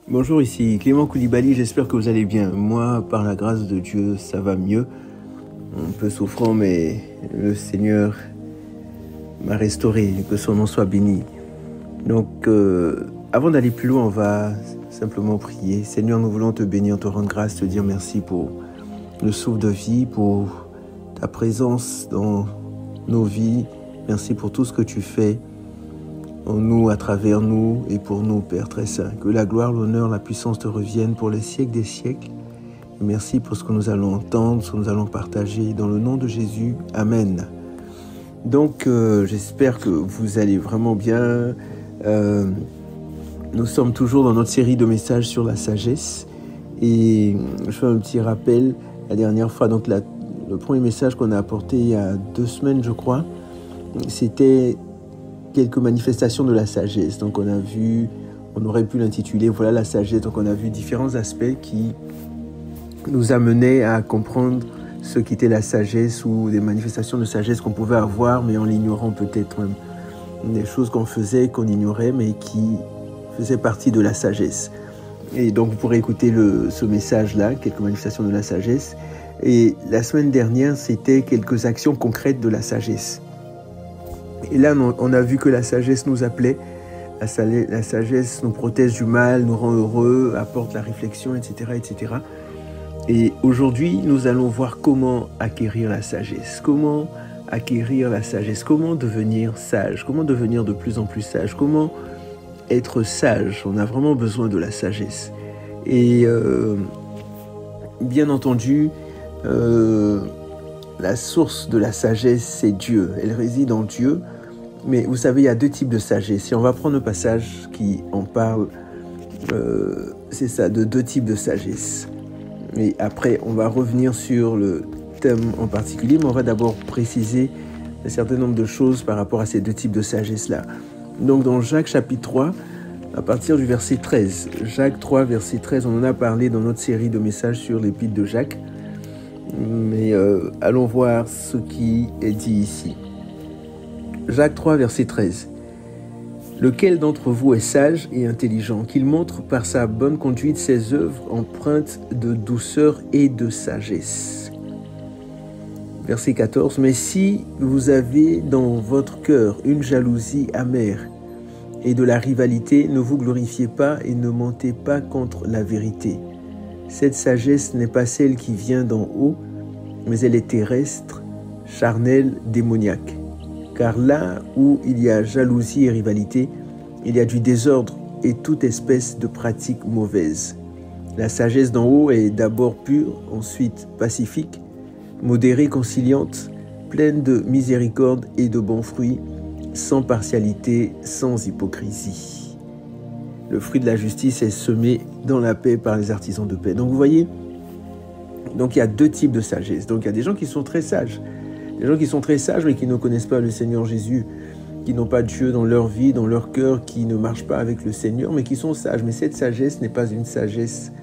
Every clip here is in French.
Bonjour, ici Clément Koulibaly, j'espère que vous allez bien. Moi, par la grâce de Dieu, ça va mieux. Un peu souffrant, mais le Seigneur m'a restauré, que son nom soit béni. Donc, avant d'aller plus loin, on va simplement prier. Seigneur, nous voulons te bénir, te rendre grâce, te dire merci pour le souffle de vie, pour ta présence dans nos vies. Merci pour tout ce que tu fais en nous, à travers nous et pour nous, Père très saint. Que la gloire, l'honneur, la puissance te reviennent pour les siècles des siècles. Et merci pour ce que nous allons entendre, ce que nous allons partager. Dans le nom de Jésus, Amen. Donc, j'espère que vous allez vraiment bien. Nous sommes toujours dans notre série de messages sur la sagesse. Et je fais un petit rappel. La dernière fois, donc le premier message qu'on a apporté il y a 2 semaines, je crois, c'était quelques manifestations de la sagesse. Donc on aurait pu l'intituler « Voilà la sagesse ». Donc on a vu différents aspects qui nous amenaient à comprendre ce qu'était la sagesse ou des manifestations de sagesse qu'on pouvait avoir, mais en l'ignorant peut-être même. Des choses qu'on faisait, qu'on ignorait, mais qui faisaient partie de la sagesse. Et donc vous pourrez écouter ce message-là, quelques manifestations de la sagesse. Et la semaine dernière, c'était quelques actions concrètes de la sagesse. Et là, on a vu que la sagesse nous appelait, la sagesse nous protège du mal, nous rend heureux, apporte la réflexion, etc., etc. Et aujourd'hui, nous allons voir comment acquérir la sagesse. Comment acquérir la sagesse? Comment devenir sage? Comment devenir de plus en plus sage? Comment être sage? On a vraiment besoin de la sagesse. Et bien entendu, la source de la sagesse, c'est Dieu. Elle réside en Dieu. Mais vous savez, il y a 2 types de sagesse. Et on va prendre un passage qui en parle, c'est ça, de 2 types de sagesse. Et après, on va revenir sur le thème en particulier, mais on va d'abord préciser un certain nombre de choses par rapport à ces 2 types de sagesse-là. Donc, dans Jacques chapitre 3, à partir du verset 13, Jacques 3, verset 13, on en a parlé dans notre série de messages sur l'épître de Jacques. Mais allons voir ce qui est dit ici. Jacques 3, verset 13. « Lequel d'entre vous est sage et intelligent, qu'il montre par sa bonne conduite ses œuvres empreintes de douceur et de sagesse. » Verset 14. « Mais si vous avez dans votre cœur une jalousie amère et de la rivalité, ne vous glorifiez pas et ne mentez pas contre la vérité. Cette sagesse n'est pas celle qui vient d'en haut, mais elle est terrestre, charnelle, démoniaque. Car là où il y a jalousie et rivalité, il y a du désordre et toute espèce de pratique mauvaise. La sagesse d'en haut est d'abord pure, ensuite pacifique, modérée, conciliante, pleine de miséricorde et de bons fruits, sans partialité, sans hypocrisie. Le fruit de la justice est semé dans la paix par les artisans de paix. » Donc vous voyez, donc il y a 2 types de sagesse. Donc il y a des gens qui sont très sages. Des gens qui sont très sages mais qui ne connaissent pas le Seigneur Jésus, qui n'ont pas Dieu dans leur vie, dans leur cœur, qui ne marchent pas avec le Seigneur, mais qui sont sages. Mais cette sagesse n'est pas une sagesse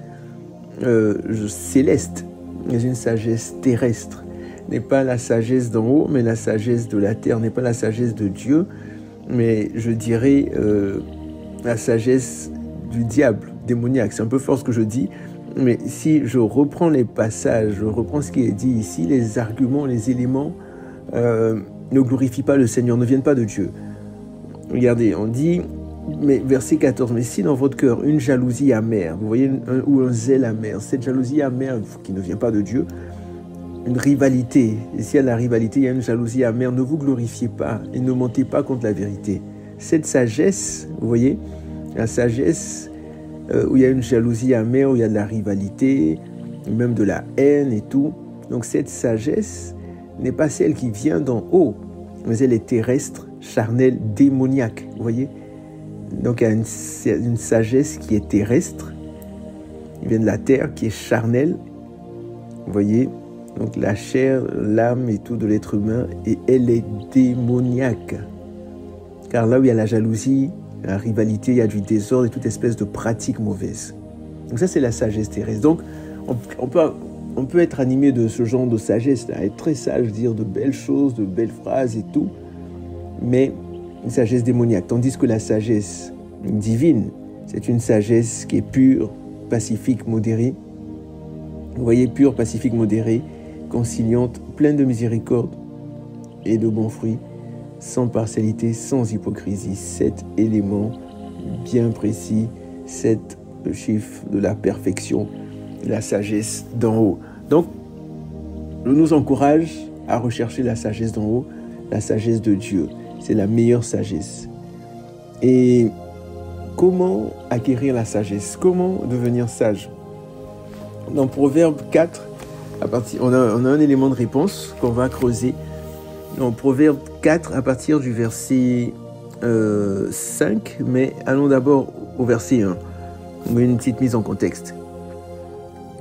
céleste, mais une sagesse terrestre. N'est pas la sagesse d'en haut, mais la sagesse de la terre. N'est pas la sagesse de Dieu, mais je dirais la sagesse du diable, démoniaque. C'est un peu fort ce que je dis, mais si je reprends les passages, je reprends ce qui est dit ici, les arguments, les éléments ne glorifient pas le Seigneur, ne viennent pas de Dieu. Regardez, on dit, mais verset 14, « Mais si dans votre cœur une jalousie amère, vous voyez, ou un zèle amer, cette jalousie amère qui ne vient pas de Dieu, une rivalité, et s'il y a la rivalité, il y a une jalousie amère, ne vous glorifiez pas et ne mentez pas contre la vérité. » Cette sagesse, vous voyez, la sagesse où il y a une jalousie amère, où il y a de la rivalité, même de la haine et tout. Donc cette sagesse n'est pas celle qui vient d'en haut, mais elle est terrestre, charnelle, démoniaque. Vous voyez? Donc il y a une sagesse qui est terrestre, qui vient de la terre, qui est charnelle. Vous voyez? Donc la chair, l'âme et tout de l'être humain, et elle est démoniaque. Car là où il y a la jalousie, la rivalité, il y a du désordre et toute espèce de pratique mauvaise. Donc ça, c'est la sagesse terrestre. Donc, on peut être animé de ce genre de sagesse, là, être très sage, dire de belles choses, de belles phrases et tout, mais une sagesse démoniaque. Tandis que la sagesse divine, C'est une sagesse qui est pure, pacifique, modérée. Vous voyez, pure, pacifique, modérée, conciliante, pleine de miséricorde et de bons fruits, sans partialité, sans hypocrisie. 7 éléments bien précis, 7 le chiffre de la perfection, la sagesse d'en haut. Donc, je nous encourage à rechercher la sagesse d'en haut, la sagesse de Dieu. C'est la meilleure sagesse. Et comment acquérir la sagesse? Comment devenir sage? Dans Proverbe 4, on a un élément de réponse qu'on va creuser. Dans Proverbe 4, à partir du verset 5, mais allons d'abord au verset 1. Une petite mise en contexte.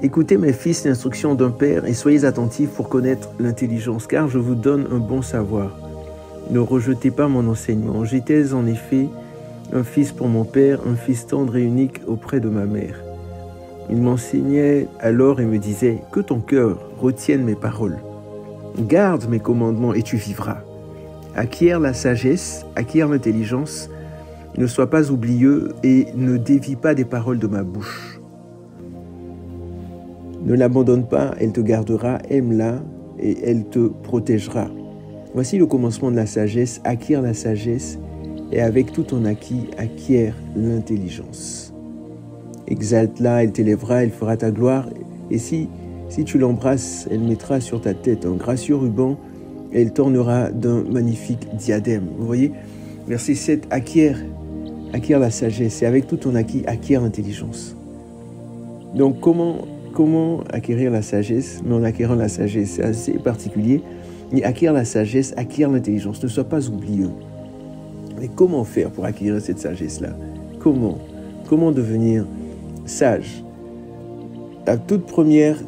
Écoutez mes fils l'instruction d'un père et soyez attentifs pour connaître l'intelligence, car je vous donne un bon savoir. Ne rejetez pas mon enseignement. J'étais en effet un fils pour mon père, un fils tendre et unique auprès de ma mère. Il m'enseignait alors et me disait « Que ton cœur retienne mes paroles. Garde mes commandements et tu vivras. Acquiert la sagesse, acquiert l'intelligence. Ne sois pas oublieux et ne dévie pas des paroles de ma bouche. Ne l'abandonne pas, elle te gardera, aime-la et elle te protégera. Voici le commencement de la sagesse, acquiert la sagesse et avec tout ton acquis, acquiert l'intelligence. Exalte-la, elle t'élèvera, elle fera ta gloire. Et si tu l'embrasses, elle mettra sur ta tête un gracieux ruban et elle t'ornera d'un magnifique diadème. Vous voyez, verset 7, acquiert la sagesse et avec tout ton acquis, acquiert l'intelligence. Donc, comment acquérir la sagesse? Mais en acquérant la sagesse, c'est assez particulier. Et acquérir la sagesse, acquérir l'intelligence. Ne sois pas oublieux. Mais comment faire pour acquérir cette sagesse-là? Comment devenir sage? La toute première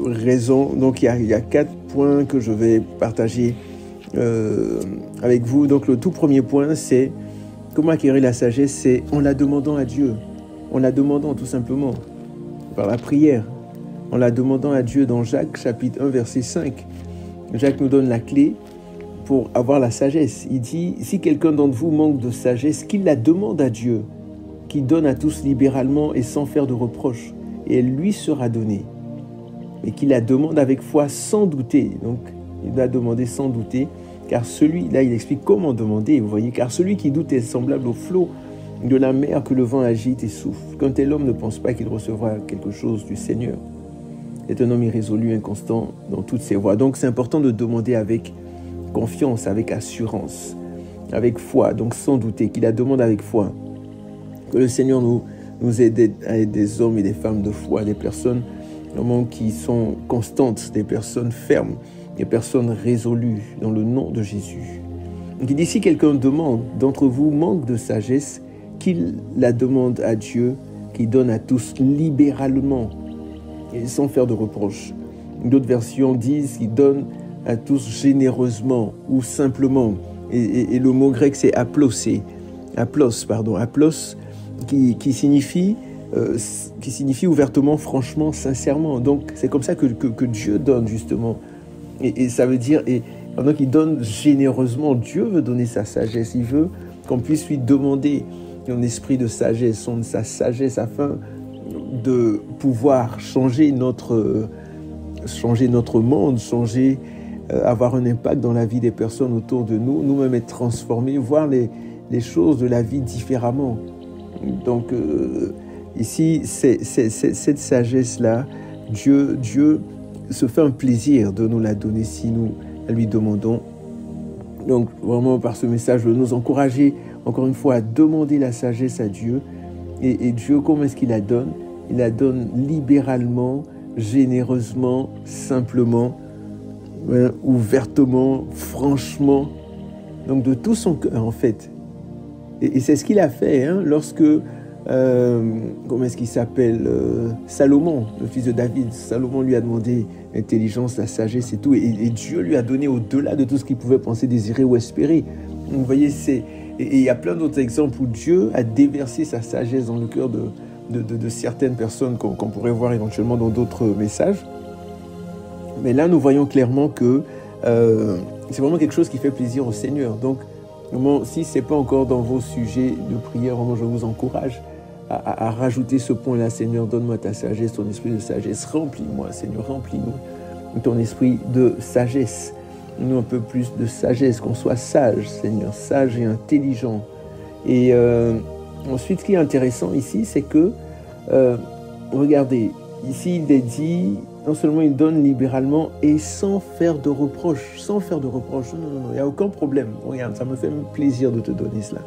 raison, donc il y a 4 points que je vais partager avec vous. Donc le tout premier point, c'est comment acquérir la sagesse, c'est en la demandant à Dieu. En la demandant tout simplement, par la prière. En la demandant à Dieu dans Jacques chapitre 1 verset 5. Jacques nous donne la clé pour avoir la sagesse. Il dit, si quelqu'un d'entre vous manque de sagesse, qu'il la demande à Dieu, qui donne à tous libéralement et sans faire de reproches, et elle lui sera donnée. Mais qu'il la demande avec foi sans douter. Donc, il doit demander sans douter, car celui-là, il explique comment demander, vous voyez, car celui qui doute est semblable au flot de la mer que le vent agite et souffle. Qu'un tel homme ne pense pas qu'il recevra quelque chose du Seigneur. C'est un homme irrésolu, inconstant dans toutes ses voies. Donc, c'est important de demander avec confiance, avec assurance, avec foi, donc sans douter, qu'il la demande avec foi. Que le Seigneur nous aide à être des hommes et des femmes de foi, des personnes vraiment qui sont constantes, des personnes fermes, des personnes résolues dans le nom de Jésus. Donc, il dit, si quelqu'un d'entre vous manque de sagesse, qu'il la demande à Dieu, qui donne à tous libéralement et sans faire de reproches. D'autres versions disent qu'il donne à tous généreusement ou simplement. Et le mot grec, c'est aplos, qui signifie ouvertement, franchement, sincèrement. Donc, c'est comme ça que Dieu donne, justement. Et ça veut dire, et pendant qu'il donne généreusement, Dieu veut donner sa sagesse. Il veut qu'on puisse lui demander un esprit de sagesse, sa sagesse, afin de pouvoir changer notre monde, avoir un impact dans la vie des personnes autour de nous, nous-mêmes être transformés, voir les choses de la vie différemment. Donc, ici, cette sagesse-là, Dieu se fait un plaisir de nous la donner si nous la lui demandons. Donc, vraiment, par ce message, de nous encourager, encore une fois, à demander la sagesse à Dieu. Et Dieu, comment est-ce qu'il la donne? Il la donne libéralement, généreusement, simplement, ouvertement, franchement, donc de tout son cœur, en fait. Et c'est ce qu'il a fait lorsque, comment est-ce qu'il s'appelle, Salomon, le fils de David. Salomon lui a demandé l'intelligence, la sagesse et tout, et Dieu lui a donné au-delà de tout ce qu'il pouvait penser, désirer ou espérer. Donc, vous voyez, et il y a plein d'autres exemples où Dieu a déversé sa sagesse dans le cœur de certaines personnes qu'on pourrait voir éventuellement dans d'autres messages. Mais là, nous voyons clairement que c'est vraiment quelque chose qui fait plaisir au Seigneur. Donc, vraiment, si ce n'est pas encore dans vos sujets de prière, vraiment, je vous encourage à rajouter ce point-là. Seigneur, donne-moi ta sagesse, ton esprit de sagesse. Remplis-moi, Seigneur, remplis-nous ton esprit de sagesse. Nous un peu plus de sagesse, qu'on soit sage, Seigneur, sage et intelligent. Et ensuite, ce qui est intéressant ici, c'est que, regardez, ici il est dit, non seulement il donne libéralement et sans faire de reproche. Sans faire de reproche, non, il n'y a aucun problème. Regarde, ça me fait plaisir de te donner cela.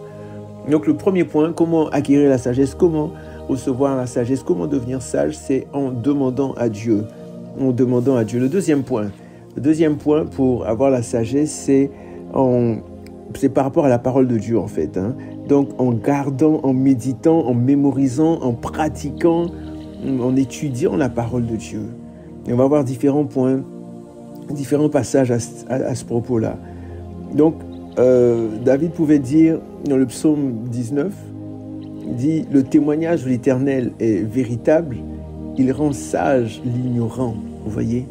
Donc le premier point, comment acquérir la sagesse, comment recevoir la sagesse, comment devenir sage, c'est en demandant à Dieu. En demandant à Dieu. Le deuxième point pour avoir la sagesse, c'est par rapport à la parole de Dieu en fait. Donc en gardant, en méditant, en mémorisant, en pratiquant, en étudiant la parole de Dieu. Et on va voir différents points, différents passages à ce propos-là. Donc David pouvait dire dans le psaume 19, il dit « Le témoignage de l'Éternel est véritable, il rend sage l'ignorant. » Vous voyez,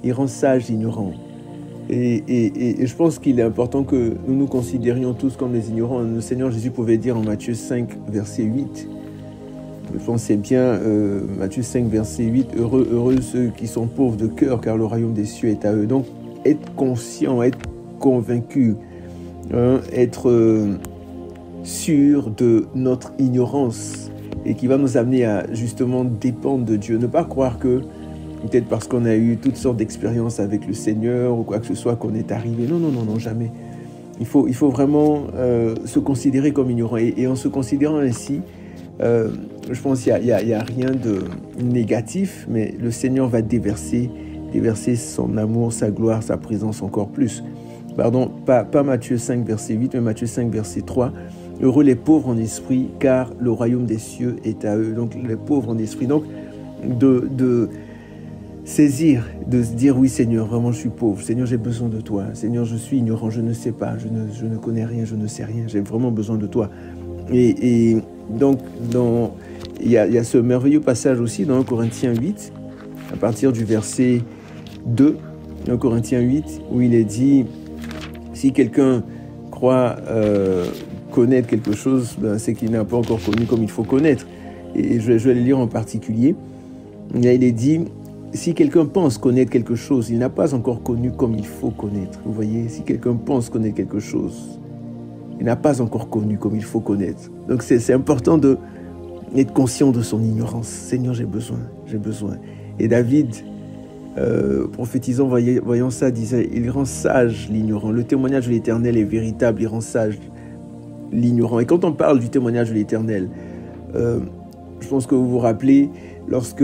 il rend sage l'ignorant. Et je pense qu'il est important que nous nous considérions tous comme des ignorants. Le Seigneur Jésus pouvait dire en Matthieu 5, verset 8, je pense que c'est bien Matthieu 5, verset 8, « Heureux ceux qui sont pauvres de cœur, car le royaume des cieux est à eux. » Donc, être conscient, être convaincu, être sûr de notre ignorance et qui va nous amener à justement dépendre de Dieu. Ne pas croire que peut-être parce qu'on a eu toutes sortes d'expériences avec le Seigneur ou quoi que ce soit qu'on est arrivé. Non, jamais. Il faut vraiment se considérer comme ignorant. Et en se considérant ainsi, je pense qu'il n'y a rien de négatif, mais le Seigneur va déverser son amour, sa gloire, sa présence encore plus. Pardon, pas Matthieu 5, verset 8, mais Matthieu 5, verset 3. « Heureux les pauvres en esprit, car le royaume des cieux est à eux. » Donc, les pauvres en esprit. Donc, de saisir, de se dire « Oui, Seigneur, vraiment, je suis pauvre. Seigneur, j'ai besoin de toi. Seigneur, je suis ignorant, je ne sais pas, je ne connais rien, je ne sais rien. J'ai vraiment besoin de toi. » Et donc, il y a ce merveilleux passage aussi dans 1 Corinthiens 8, à partir du verset 2, 1 Corinthiens 8, où il est dit « Si quelqu'un croit connaître quelque chose, c'est qu'il n'a pas encore connu comme il faut connaître. » Et je vais le lire en particulier. Là, il est dit « Si quelqu'un pense connaître quelque chose, il n'a pas encore connu comme il faut connaître. » Vous voyez, si quelqu'un pense connaître quelque chose, il n'a pas encore connu comme il faut connaître. Donc c'est important d'être conscient de son ignorance. Seigneur, j'ai besoin. Et David, prophétisant, voyant ça, disait, il rend sage l'ignorant. Le témoignage de l'Éternel est véritable, il rend sage l'ignorant. Et quand on parle du témoignage de l'Éternel, je pense que vous vous rappelez, lorsque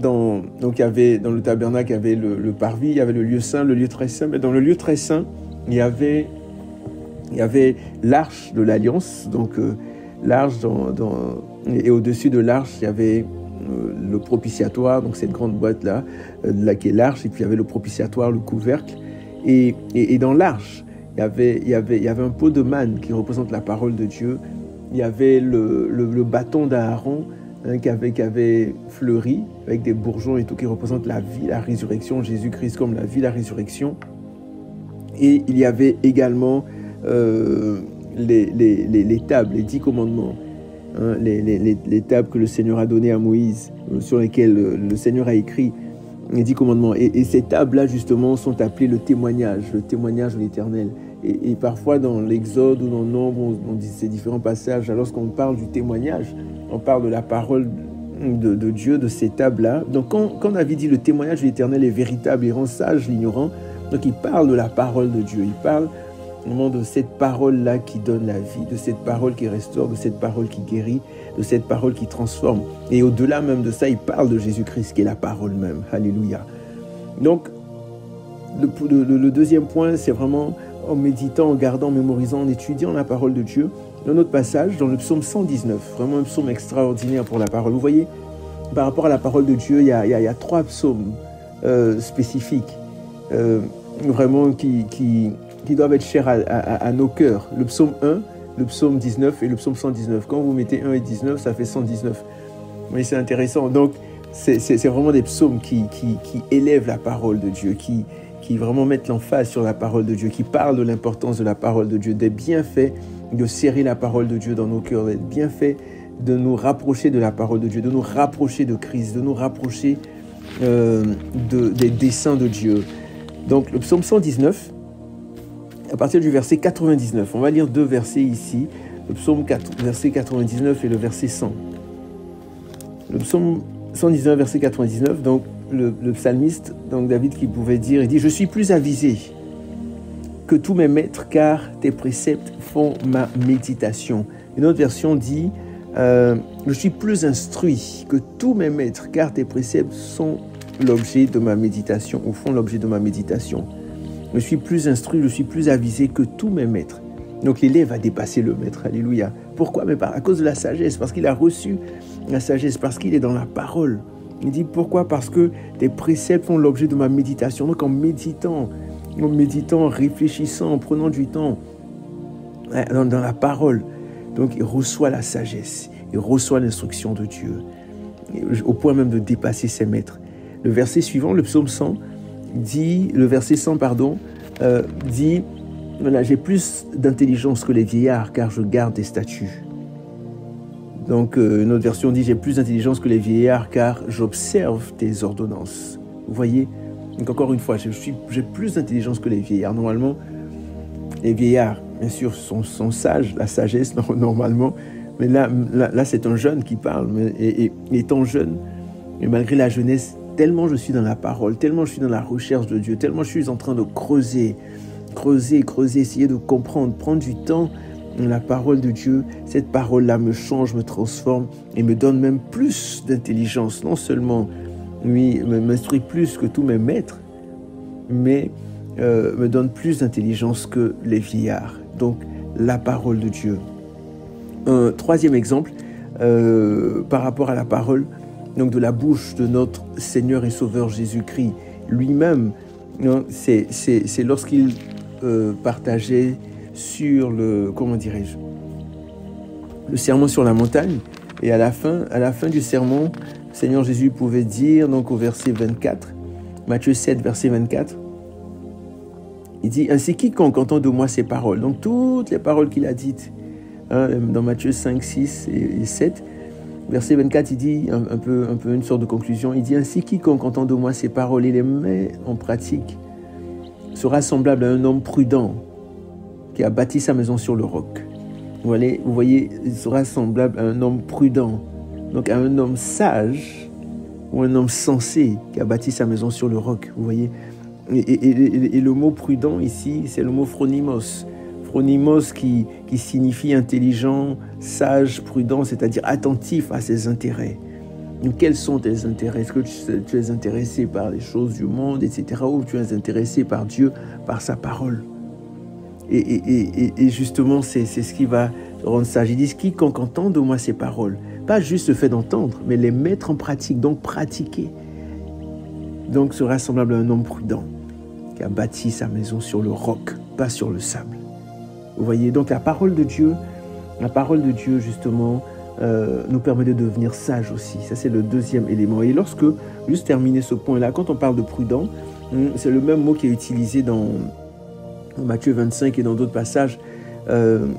donc il y avait dans le tabernacle, il y avait le parvis, il y avait le lieu saint, le lieu très saint. Mais dans le lieu très saint, il y avait l'arche de l'alliance, donc l'arche et au-dessus de l'arche, il y avait le propitiatoire, donc cette grande boîte-là, qui est l'arche, et puis il y avait le propitiatoire, le couvercle, et dans l'arche, il y avait un pot de manne qui représente la parole de Dieu, il y avait le bâton d'Aaron qui avait fleuri, avec des bourgeons et tout, qui représente la vie, la résurrection, Jésus-Christ comme la vie, la résurrection, et il y avait également les tables, les 10 commandements, les tables que le Seigneur a données à Moïse, sur lesquelles le Seigneur a écrit les 10 commandements. Et ces tables-là, justement, sont appelées le témoignage de l'Éternel. Et parfois, dans l'Exode ou dans Nombre, on dit ces différents passages, lorsqu'on parle du témoignage, on parle de la parole de Dieu, de ces tables-là. Donc, quand David dit le témoignage de l'Éternel est véritable et rend sage l'ignorant, donc il parle de la parole de Dieu, il parle vraiment de cette parole-là qui donne la vie, de cette parole qui restaure, de cette parole qui guérit, de cette parole qui transforme. Et au-delà même de ça, il parle de Jésus-Christ qui est la parole même. Alléluia. Donc, le deuxième point, c'est vraiment en méditant, en gardant, en mémorisant, en étudiant la parole de Dieu. Dans notre passage, dans le psaume 119, vraiment un psaume extraordinaire pour la parole. Vous voyez, par rapport à la parole de Dieu, il y a 3 psaumes spécifiques, vraiment qui doivent être chers à nos cœurs. Le psaume 1, le psaume 19 et le psaume 119. Quand vous mettez 1 et 19, ça fait 119. Oui, c'est intéressant. Donc, c'est vraiment des psaumes qui élèvent la parole de Dieu, qui vraiment mettent l'emphase sur la parole de Dieu, qui parlent de l'importance de la parole de Dieu, des bienfaits de serrer la parole de Dieu dans nos cœurs, des bienfaits de nous rapprocher de la parole de Dieu, de nous rapprocher de Christ, de nous rapprocher des desseins de Dieu. Donc le psaume 119, à partir du verset 99, on va lire 2 versets ici, le psaume 4, verset 99 et le verset 100. Le psaume 119, verset 99, donc le psalmiste, donc David qui pouvait dire, il dit « Je suis plus avisé que tous mes maîtres, car tes préceptes font ma méditation. » Une autre version dit « Je suis plus instruit que tous mes maîtres, car tes préceptes sont l'objet de ma méditation, ou font l'objet de ma méditation. Je suis plus instruit, je suis plus avisé que tous mes maîtres. » Donc l'élève a dépassé le maître, alléluia. Pourquoi? Mais à cause de la sagesse, parce qu'il a reçu la sagesse, parce qu'il est dans la parole. Il dit pourquoi? Parce que tes préceptes font l'objet de ma méditation. Donc en méditant, en réfléchissant, en prenant du temps dans la parole, donc il reçoit la sagesse, il reçoit l'instruction de Dieu, au point même de dépasser ses maîtres. Le verset suivant, le psaume 100, dit, dit, voilà, j'ai plus d'intelligence que les vieillards, car je garde tes statuts. Donc, une autre version dit, j'ai plus d'intelligence que les vieillards, car j'observe tes ordonnances. Vous voyez? Donc, encore une fois, j'ai plus d'intelligence que les vieillards. Normalement, les vieillards, bien sûr, sont sages, la sagesse, normalement. Mais là c'est un jeune qui parle. Et étant jeune, et malgré la jeunesse, tellement je suis dans la parole, tellement je suis dans la recherche de Dieu, tellement je suis en train de creuser, essayer de comprendre, prendre du temps dans la parole de Dieu. Cette parole-là me change, me transforme et me donne même plus d'intelligence. Non seulement, oui, m'instruit plus que tous mes maîtres, mais me donne plus d'intelligence que les vieillards. Donc, la parole de Dieu. Un troisième exemple, par rapport à la parole, donc de la bouche de notre Seigneur et Sauveur Jésus-Christ lui-même, c'est lorsqu'il partageait sur le sermon sur la montagne, et à la fin du sermon, le Seigneur Jésus pouvait dire, donc au verset 24, Matthieu 7, verset 24, il dit, ainsi quiconque entend de moi ces paroles, donc toutes les paroles qu'il a dites, dans Matthieu 5, 6 et 7, verset 24, il dit un peu une sorte de conclusion, il dit, ainsi quiconque entend de moi ces paroles et les met en pratique sera semblable à un homme prudent qui a bâti sa maison sur le roc. Vous voyez, il sera semblable à un homme prudent, donc à un homme sage ou un homme sensé qui a bâti sa maison sur le roc. Vous voyez, et le mot prudent ici, c'est le mot phronimos. Phronimos qui signifie intelligent, sage, prudent, c'est-à-dire attentif à ses intérêts. Donc, quels sont tes intérêts? Est-ce que tu es intéressé par les choses du monde, etc. ou tu es intéressé par Dieu, par sa parole? Et justement, c'est ce qui va rendre sage. Ils disent, quiconque entend de moi ces paroles, pas juste le fait d'entendre, mais les mettre en pratique, donc pratiquer. Donc sera semblable à un homme prudent qui a bâti sa maison sur le roc, pas sur le sable. Vous voyez, donc la parole de Dieu justement, nous permet de devenir sages aussi. Ça, c'est le deuxième élément. Et lorsque, juste terminer ce point-là, quand on parle de prudent, c'est le même mot qui est utilisé dans Matthieu 25 et dans d'autres passages,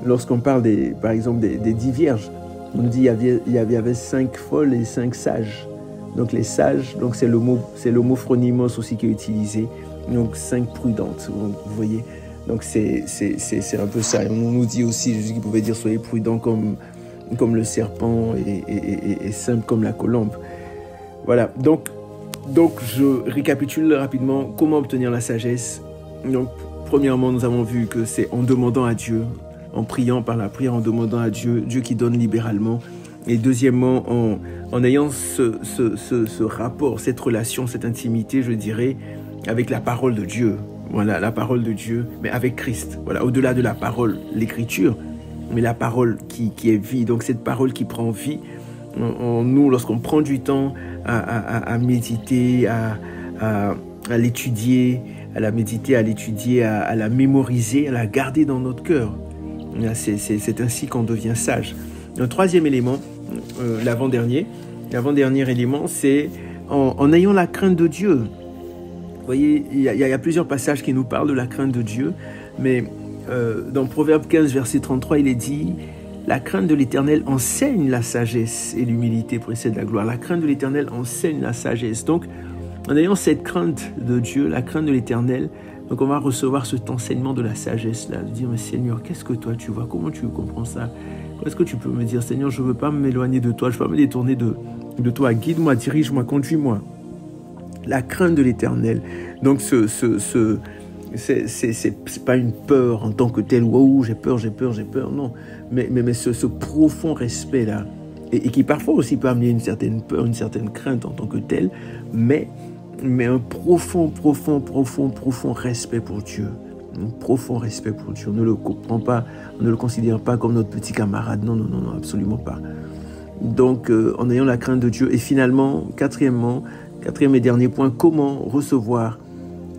lorsqu'on parle, par exemple, des 10 vierges. On nous dit il y avait 5 folles et 5 sages. Donc les sages, donc c'est le mot phronimos aussi qui est utilisé. Donc 5 prudentes, vous voyez. Donc c'est un peu ça. On nous dit aussi, Jésus qui pouvait dire, soyez prudents comme le serpent et simple comme la colombe. Voilà, donc je récapitule rapidement comment obtenir la sagesse. Donc premièrement, nous avons vu que c'est en demandant à Dieu, en priant par la prière, en demandant à Dieu, Dieu qui donne libéralement. Et deuxièmement, en ayant ce rapport, cette relation, cette intimité, je dirais, avec la parole de Dieu. Voilà, la parole de Dieu, mais avec Christ. Voilà, au-delà de la parole, l'écriture, mais la parole qui est vie. Donc cette parole qui prend vie en nous, lorsqu'on prend du temps à méditer, à l'étudier, à la méditer, à l'étudier, à la mémoriser, à la garder dans notre cœur. C'est ainsi qu'on devient sage. Un troisième élément, l'avant-dernier élément, c'est en ayant la crainte de Dieu. Vous voyez, il y a plusieurs passages qui nous parlent de la crainte de Dieu, mais dans Proverbe 15, verset 33, il est dit La crainte de l'Éternel enseigne la sagesse et l'humilité précède la gloire. La crainte de l'Éternel enseigne la sagesse. Donc, en ayant cette crainte de Dieu, la crainte de l'Éternel, donc on va recevoir cet enseignement de la sagesse là, de dire mais Seigneur, qu'est-ce que toi tu vois, comment tu comprends ça? Est-ce que tu peux me dire Seigneur, je ne veux pas m'éloigner de toi, je ne veux pas me détourner de toi, guide-moi, dirige-moi, conduis-moi. La crainte de l'Éternel. Donc c'est pas une peur en tant que telle, waouh, j'ai peur, non, mais ce profond respect là, et qui parfois aussi peut amener une certaine peur, une certaine crainte en tant que telle, mais un profond respect pour Dieu. Un profond respect pour Dieu. On ne le comprend pas, on ne le considère pas comme notre petit camarade. Non, absolument pas. Donc, en ayant la crainte de Dieu. Et finalement, quatrième et dernier point, comment recevoir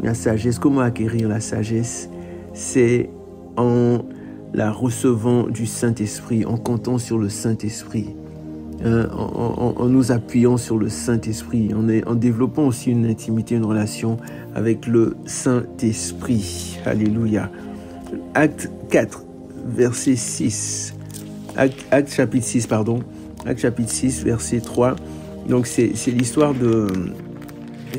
la sagesse, comment acquérir la sagesse? C'est en la recevant du Saint-Esprit, en comptant sur le Saint-Esprit. En nous appuyant sur le Saint-Esprit, en développant aussi une intimité, une relation avec le Saint-Esprit. Alléluia. Acte 4, verset 6. Acte chapitre 6, verset 3. Donc c'est l'histoire d'une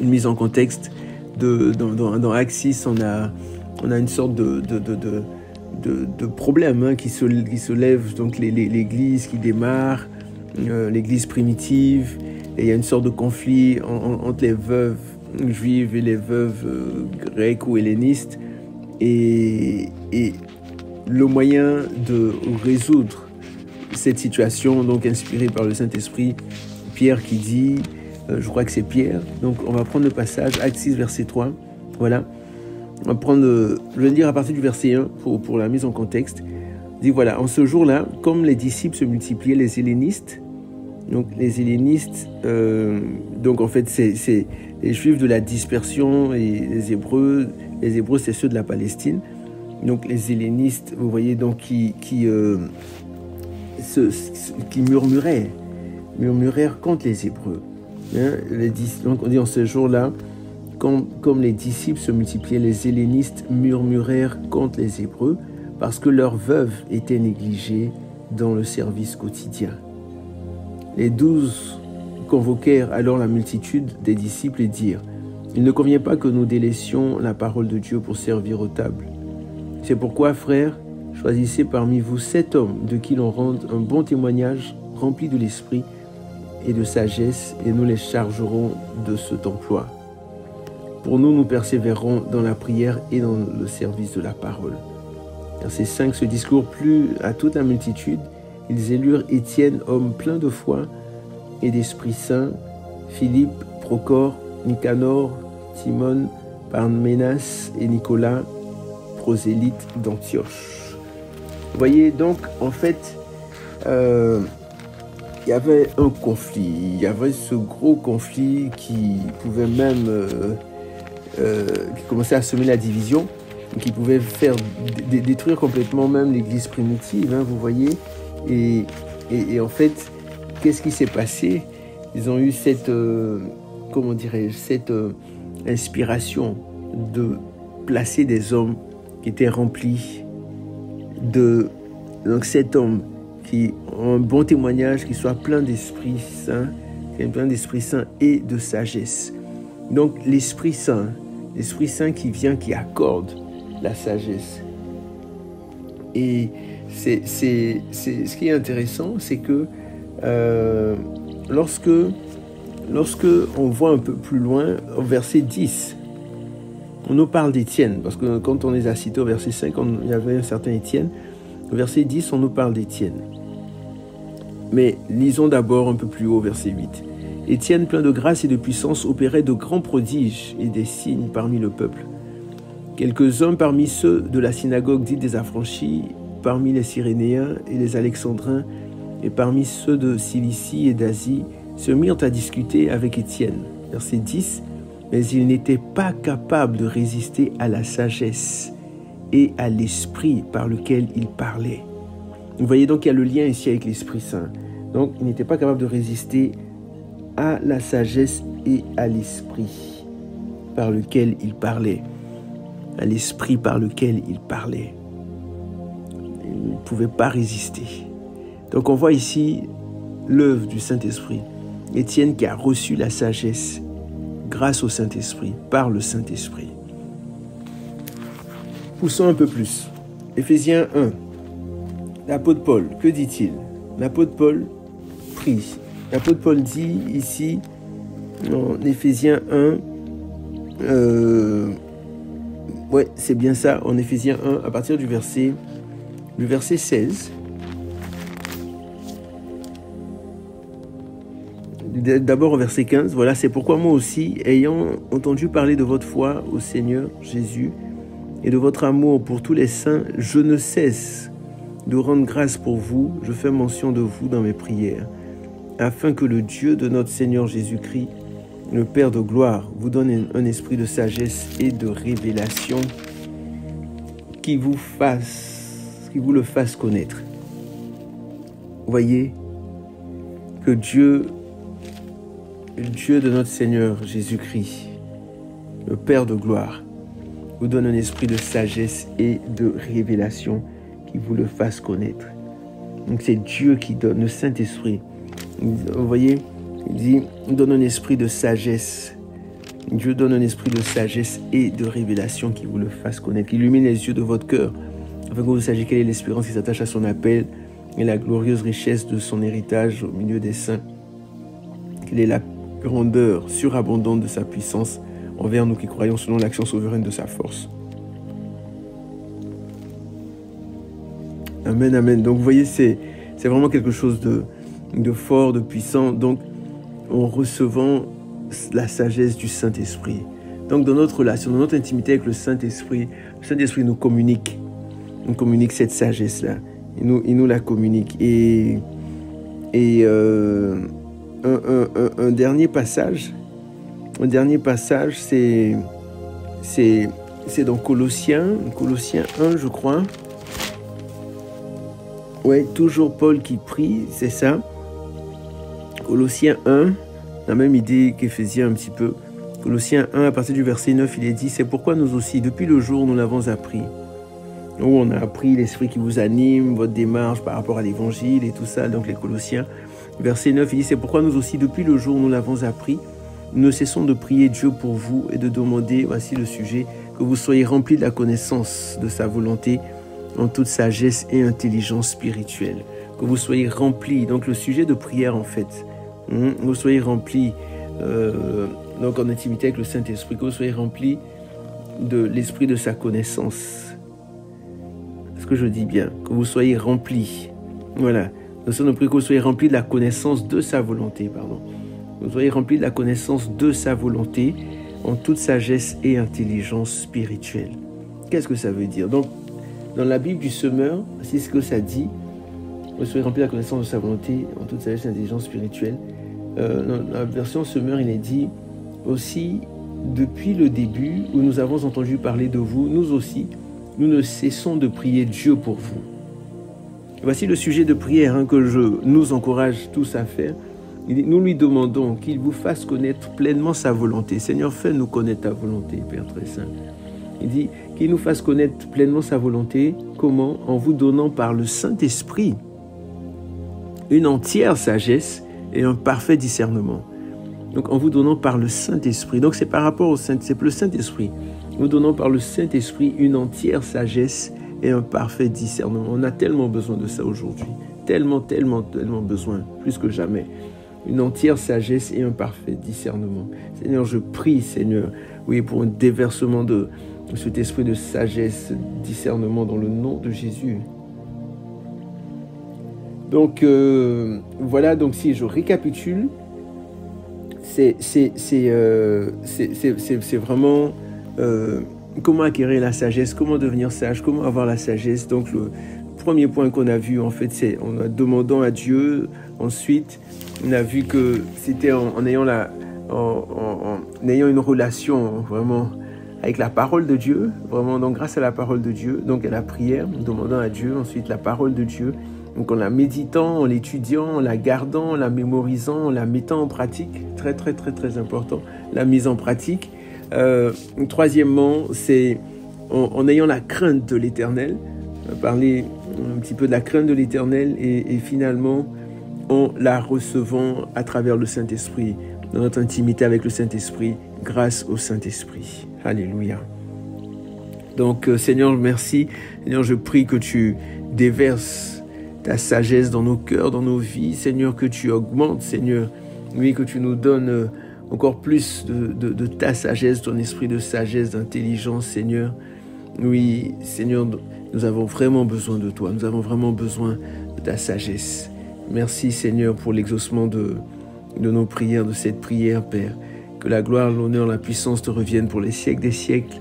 mise en contexte. Dans Acte 6, on a une sorte de problème qui se lève. Donc l'église qui démarre, l'église primitive, et il y a une sorte de conflit entre les veuves juives et les veuves grecques ou hellénistes, et le moyen de résoudre cette situation, donc inspiré par le Saint-Esprit, Pierre qui dit, je crois que c'est Pierre, donc on va prendre le passage, Acte 6, verset 3, voilà, on va prendre, je vais lire à partir du verset 1 pour la mise en contexte. Il dit voilà, en ce jour-là, comme les disciples se multipliaient, les hellénistes, donc en fait c'est les juifs de la dispersion, et les hébreux c'est ceux de la Palestine. Donc les hellénistes, vous voyez, donc qui murmurèrent contre les hébreux. Donc on dit en ce jour-là, comme les disciples se multipliaient, les hellénistes murmurèrent contre les hébreux parce que leurs veuves étaient négligées dans le service quotidien. Les 12 convoquèrent alors la multitude des disciples et dirent « Il ne convient pas que nous délaissions la parole de Dieu pour servir aux tables. C'est pourquoi, frères, choisissez parmi vous 7 hommes de qui l'on rende un bon témoignage, remplis de l'esprit et de sagesse, et nous les chargerons de cet emploi. Pour nous persévérerons dans la prière et dans le service de la parole. » Verset 5, ce discours plut à toute la multitude. Ils élurent Étienne, homme plein de foi et d'Esprit Saint, Philippe, Procor, Nicanor, Timon, Parménas et Nicolas, prosélyte d'Antioche. Vous voyez, donc, en fait, il y avait un conflit. Il y avait ce gros conflit qui pouvait même qui commençait à semer la division, qui pouvait faire détruire complètement même l'église primitive, vous voyez. Et en fait, qu'est-ce qui s'est passé? Ils ont eu cette, cette inspiration de placer des hommes qui étaient remplis donc 7 hommes qui ont un bon témoignage, qui soient pleins d'Esprit Saint, et de sagesse. Donc l'Esprit Saint qui vient, qui accorde la sagesse. Et c'est ce qui est intéressant, c'est que lorsque on voit un peu plus loin, au verset 10, on nous parle d'Étienne, parce que quand on les a cités au verset 5, il y avait un certain Étienne. Au verset 10, on nous parle d'Étienne. Mais lisons d'abord un peu plus haut, verset 8. Étienne, plein de grâce et de puissance, opérait de grands prodiges et des signes parmi le peuple. Quelques hommes parmi ceux de la synagogue dite des Affranchis, parmi les Cyrénéens et les Alexandrins, et parmi ceux de Cilicie et d'Asie, se mirent à discuter avec Étienne. Verset 10. Mais il n'était pas capable de résister à la sagesse et à l'esprit par lequel il parlait. Vous voyez donc qu'il y a le lien ici avec l'Esprit Saint. Donc il n'était pas capable de résister à la sagesse et à l'esprit par lequel il parlait. À l'esprit par lequel il parlait. Il ne pouvait pas résister. Donc on voit ici l'œuvre du Saint-Esprit. Étienne qui a reçu la sagesse grâce au Saint-Esprit, par le Saint-Esprit. Poussons un peu plus. Éphésiens 1. L'apôtre Paul, que dit-il? L'apôtre Paul prie. L'apôtre Paul dit ici, en Éphésiens 1, ouais, c'est bien ça, en Éphésiens 1, à partir du verset 16. D'abord au verset 15, voilà, c'est pourquoi moi aussi, ayant entendu parler de votre foi au Seigneur Jésus et de votre amour pour tous les saints, je ne cesse de rendre grâce pour vous, je fais mention de vous dans mes prières, afin que le Dieu de notre Seigneur Jésus-Christ, le Père de gloire, vous donne un esprit de sagesse et de révélation qui vous le fasse connaître. Voyez que Dieu de notre Seigneur Jésus-Christ, le Père de gloire, vous donne un esprit de sagesse et de révélation qui vous le fasse connaître. Donc c'est Dieu qui donne, le Saint-Esprit. Vous voyez, il dit, il donne un esprit de sagesse. Dieu donne un esprit de sagesse et de révélation qui vous le fasse connaître, qui illumine les yeux de votre cœur, afin que vous sachiez quelle est l'espérance qui s'attache à son appel et la glorieuse richesse de son héritage au milieu des saints. Quelle est la grandeur surabondante de sa puissance envers nous qui croyons selon l'action souveraine de sa force. Amen, amen. Donc vous voyez, c'est vraiment quelque chose de fort, de puissant. Donc en recevant la sagesse du Saint-Esprit. Donc dans notre relation, dans notre intimité avec le Saint-Esprit nous communique. Il communique cette sagesse-là. Il nous la communique. Et un dernier passage, c'est dans Colossiens 1, je crois. Ouais, toujours Paul qui prie, c'est ça. Colossiens 1, la même idée qu'Éphésiens un petit peu. Colossiens 1, à partir du verset 9, il est dit, c'est pourquoi nous aussi, depuis le jour où nous l'avons appris, où on a appris l'esprit qui vous anime, votre démarche par rapport à l'évangile et tout ça, donc les Colossiens. Verset 9, il dit, c'est pourquoi nous aussi, depuis le jour où nous l'avons appris, nous ne cessons de prier Dieu pour vous et de demander, voici le sujet, que vous soyez remplis de la connaissance de sa volonté en toute sagesse et intelligence spirituelle. Que vous soyez remplis, donc le sujet de prière en fait, vous soyez remplis, donc en intimité avec le Saint-Esprit, que vous soyez remplis de l'esprit de sa connaissance. Est-ce que je dis bien? Que vous soyez remplis, voilà. Nous sommes priés que vous soyez remplis de la connaissance de sa volonté, pardon. Que vous soyez remplis de la connaissance de sa volonté en toute sagesse et intelligence spirituelle. Qu'est-ce que ça veut dire? Donc, dans la Bible du semeur, c'est ce que ça dit. Vous soyez remplis de la connaissance de sa volonté en toute sagesse et intelligence spirituelle. Dans la version semeur, il est dit aussi, depuis le début où nous avons entendu parler de vous, nous aussi, nous ne cessons de prier Dieu pour vous. Voici le sujet de prière que je nous encourage tous à faire. Nous lui demandons qu'il vous fasse connaître pleinement sa volonté. Seigneur, fais-nous connaître ta volonté, Père très saint. Il dit qu'il nous fasse connaître pleinement sa volonté. Comment? En vous donnant par le Saint-Esprit une entière sagesse et un parfait discernement. Donc en vous donnant par le Saint-Esprit. Donc c'est par rapport au Saint-Esprit, c'est le Saint-Esprit. Nous donnons par le Saint-Esprit une entière sagesse et un parfait discernement. On a tellement besoin de ça aujourd'hui. Tellement besoin, plus que jamais. Une entière sagesse et un parfait discernement. Seigneur, je prie, Seigneur, oui, pour un déversement de cet esprit de sagesse, discernement dans le nom de Jésus. Donc, voilà, donc si je récapitule, c'est vraiment comment acquérir la sagesse, comment devenir sage, comment avoir la sagesse. Donc, le premier point qu'on a vu, en fait, c'est en demandant à Dieu. Ensuite, on a vu que c'était en ayant une relation vraiment avec la parole de Dieu, vraiment donc grâce à la parole de Dieu, donc à la prière, en demandant à Dieu, ensuite la parole de Dieu, donc en la méditant, en l'étudiant, en la gardant, en la mémorisant, en la mettant en pratique, très important, la mise en pratique. Troisièmement, c'est en ayant la crainte de l'Éternel. On a parlé un petit peu de la crainte de l'Éternel et finalement, en la recevant à travers le Saint-Esprit, dans notre intimité avec le Saint-Esprit, grâce au Saint-Esprit. Alléluia. Donc, Seigneur, merci. Seigneur, je prie que tu déverses ta sagesse dans nos cœurs, dans nos vies. Seigneur, que tu augmentes, Seigneur. Oui, que tu nous donnes encore plus de ta sagesse, ton esprit de sagesse, d'intelligence, Seigneur. Oui, Seigneur, nous avons vraiment besoin de toi. Nous avons vraiment besoin de ta sagesse. Merci, Seigneur, pour l'exaucement de nos prières, de cette prière, Père. Que la gloire, l'honneur, la puissance te reviennent pour les siècles des siècles.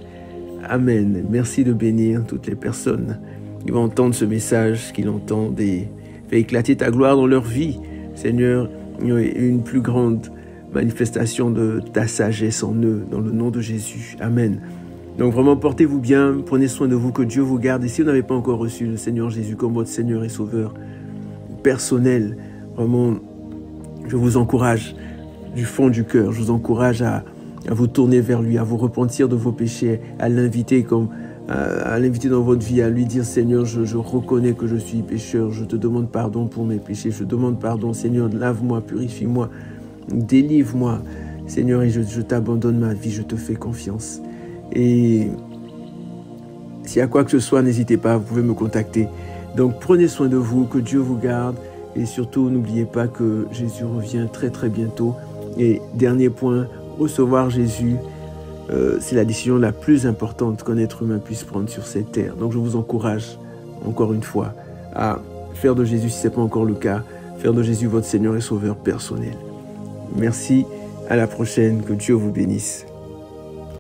Amen. Merci de bénir toutes les personnes qui vont entendre ce message, qui l'entendent et fais éclater ta gloire dans leur vie. Seigneur, une plus grande manifestation de ta sagesse en eux, dans le nom de Jésus. Amen. Donc vraiment, portez-vous bien, prenez soin de vous, que Dieu vous garde. Et si vous n'avez pas encore reçu le Seigneur Jésus comme votre Seigneur et Sauveur personnel, vraiment, je vous encourage du fond du cœur, je vous encourage à vous tourner vers lui, à vous repentir de vos péchés, à l'inviter dans votre vie, à lui dire: Seigneur, je reconnais que je suis pécheur, je te demande pardon pour mes péchés, je demande pardon, Seigneur, lave-moi, purifie-moi, délivre-moi, Seigneur, et je t'abandonne ma vie, je te fais confiance. Et s'il y a quoi que ce soit, n'hésitez pas, vous pouvez me contacter. Donc prenez soin de vous, que Dieu vous garde, et surtout n'oubliez pas que Jésus revient très très bientôt. Et dernier point, recevoir Jésus, c'est la décision la plus importante qu'un être humain puisse prendre sur cette terre. Donc je vous encourage, encore une fois, à faire de Jésus, si ce n'est pas encore le cas, faire de Jésus votre Seigneur et Sauveur personnel. Merci, à la prochaine, que Dieu vous bénisse.